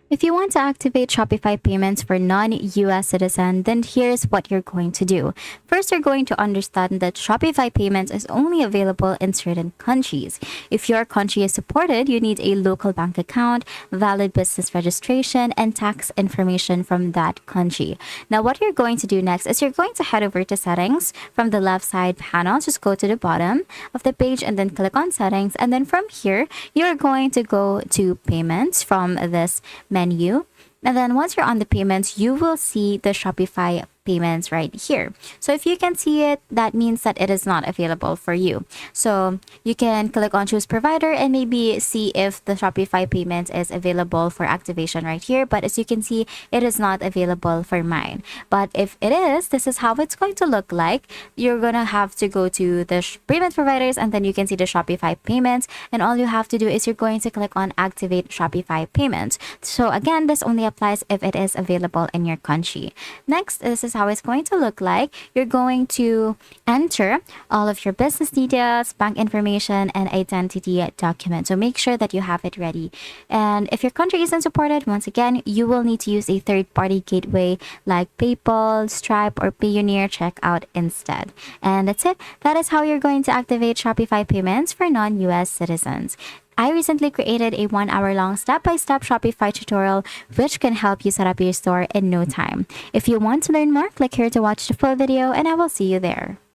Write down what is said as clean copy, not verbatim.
If you want to activate Shopify payments for non-US citizens, then here's what you're going to do. First, you're going to understand that Shopify payments is only available in certain countries. If your country is supported, you need a local bank account, valid business registration, and tax information from that country. Now, what you're going to do next is you're going to head over to settings from the left side panel. Just go to the bottom of the page and then click on settings. And then from here, you're going to go to payments from this menu. And then once you're on the payments, you will see the Shopify payments right here. So if you can see it, that means that it is not available for you. So you can click on choose provider and maybe see if the Shopify payment is available for activation right here. But as you can see, it is not available for mine. But if it is, this is how it's going to look like. You're going to have to go to the payment providers and then you can see the Shopify payments. And all you have to do is you're going to click on activate Shopify payments. So again, this only applies if it is available in your country. Next, this is how it's going to look like. You're going to enter all of your business details, bank information, and identity document. So make sure that you have it ready. And if your country isn't supported, once again, you will need to use a third-party gateway like PayPal, Stripe, or Payoneer checkout instead. And that's it. That is how you're going to activate Shopify payments for non-US citizens. I recently created a 1-hour-long step-by-step Shopify tutorial which can help you set up your store in no time. If you want to learn more, click here to watch the full video and I will see you there.